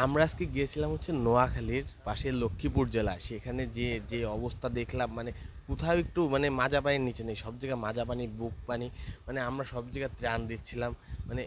আমরা আজকে গিয়েছিলাম হচ্ছে নোয়াখালীর পাশে লক্ষ্মীপুর জেলা। সেখানে যে অবস্থা দেখলাম, মানে কোথাও একটু মানে মাজা পানির নিচে নেই, সব জায়গায় মাজা পানি, বুক পানি। মানে আমরা সব জায়গায় ত্রাণ দিচ্ছিলাম। মানে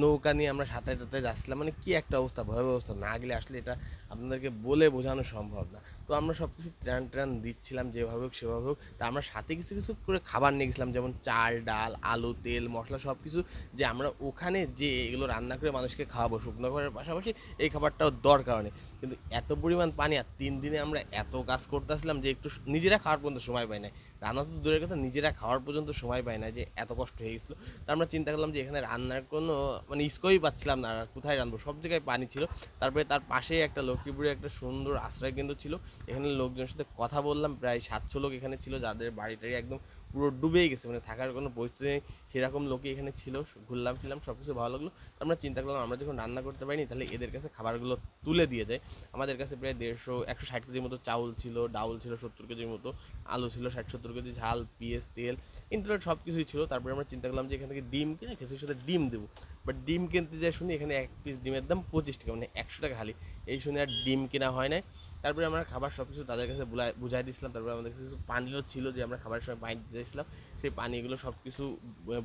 নৌকা নিয়ে আমরা সাঁতারে টাতারে যাচ্ছিলাম, মানে কি একটা অবস্থা, ভয়াবহ অবস্থা। না গেলে আসলে এটা আপনাদেরকে বলে বোঝানো সম্ভব না। তো আমরা সব কিছু ত্রাণ ট্রাণ দিচ্ছিলাম যেভাবে হোক সেভাবে হোক। তা আমরা সাথে কিছু কিছু করে খাবার নিয়ে গেছিলাম, যেমন চাল, ডাল, আলু, তেল, মশলা সব কিছু, যে আমরা ওখানে যে এগুলো রান্না করে মানুষকে খাওয়াবো। শুকনো খাবারের পাশাপাশি এই খাবারটাও দরকার অনেক। কিন্তু এত পরিমাণ পানি, আর 3 দিনে আমরা এত কাজ করতেছিলাম যে একটু নিজেরা খাওয়ার পর্যন্ত সময় পাই না। রান্না তো দূরের কথা, নিজেরা খাওয়ার পর্যন্ত সময় পাই না, যে এত কষ্ট হয়ে গেছিলো। তো আমরা চিন্তা করলাম যে এখানে রান্নার কোনো মানে স্কোপই পাচ্ছিলাম না, আর কোথায় রান্নবো, সব জায়গায় পানি ছিল। তারপরে তার পাশেই একটা লক্ষ্মীপুরে একটা সুন্দর আশ্রয় কেন্দ্র ছিল। এখানে লোকজনের সাথে কথা বললাম, প্রায় 700 লোক এখানে ছিল, যাদের বাড়িটারি একদম পুরো ডুবেই গেছে, মানে থাকার কোনো পরিস্থিতি নেই। সেরকম লোকই এখানে ছিল। ঘুরলাম ফিরলাম, সব কিছু ভালো লাগলো। আমরা চিন্তা করলাম আমরা যখন রান্না করতে পারিনি, তাহলে এদের কাছে খাবারগুলো তুলে দিয়ে যায়। আমাদের কাছে প্রায় 150-160 কেজির মতো চাউল ছিল, ডাউল ছিল 70 কেজির মতো, আলু ছিল 60-70 কেজি, ঝাল, পেঁয়াজ, তেল ইনক্লুড সব কিছুই ছিল। তারপরে আমরা চিন্তা করলাম যে এখান থেকে ডিম কিনে খিচুড়ির সাথে ডিম দেবো। বাট ডিম কিনতে যাই শুনি এখানে এক পিস ডিমের দাম 25 টাকা, মানে 100 টাকা খালি। এই শুনে আর ডিম কেনা হয় না। তারপরে আমরা খাবার সব কিছু তাদের কাছে বুঝাই দিয়েছিলাম। তারপরে আমাদের কাছে কিছু পানিও ছিল, যে আমরা খাবারের সময় পানি দিতে চাইছিলাম, সেই পানিগুলো সব কিছু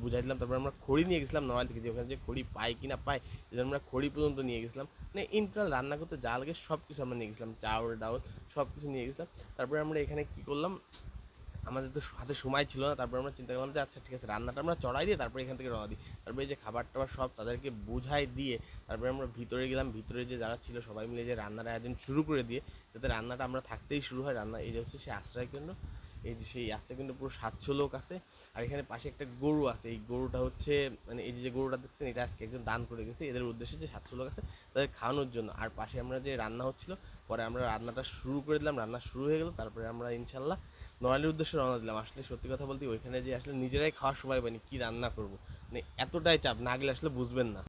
বুঝাই দিলাম। তারপর আমরা খড়ি নিয়ে গেছিলাম নড়াইল থেকে, যে ওখানে যে খড়ি পাই কি না পাই, এই জন্য আমরা খড়ি পর্যন্ত নিয়ে গেছিলাম। মানে ইনটোটাল রান্না করতে যা লাগে সব কিছু আমরা নিয়ে গেছিলাম, চাউল ডাউল সব কিছু নিয়ে গেছিলাম। তারপরে আমরা এখানে কী করলাম, আমাদের তো হাতে সময় ছিল না। তারপর আমরা চিন্তা করলাম যে আচ্ছা ঠিক আছে, রান্নাটা আমরা চড়াই দিয়ে তারপরে এখান থেকে রওনা দিই। তারপরে এই যে খাবার টাবার সব তাদেরকে বুঝাই দিয়ে তারপরে আমরা ভিতরে গেলাম। ভিতরে যে যারা ছিল সবাই মিলে যে রান্নার আয়োজন শুরু করে দিয়ে, যাতে রান্নাটা আমরা থাকতেই শুরু হয় রান্না। এই যে হচ্ছে সেই আশ্রয় কেন্দ্র, এই যে সেই আশ্রয় কেন্দ্র পুরো 700 লোক আছে। আর এখানে পাশে একটা গরু আছে, এই গরুটা হচ্ছে মানে এই যে গরুটা দেখছেন, এটা আজকে একজন দান করে গেছে এদের উদ্দেশ্যে, যে 700 লোক আছে তাদের খাওয়ানোর জন্য। আর পাশে আমরা যে রান্না হচ্ছিল, পরে আমরা রান্নাটা শুরু করে দিলাম, রান্না শুরু হয়ে গেল। তারপরে আমরা ইনশাল্লাহ নড়াইলের উদ্দেশ্যে রওনা দিলাম। আসলে সত্যি কথা বলতে ওইখানে যে আসলে নিজেরাই খাওয়ার সময় পাইনি, কি রান্না করবো, মানে এতটাই চাপ, না গেলে আসলে বুঝবেন না।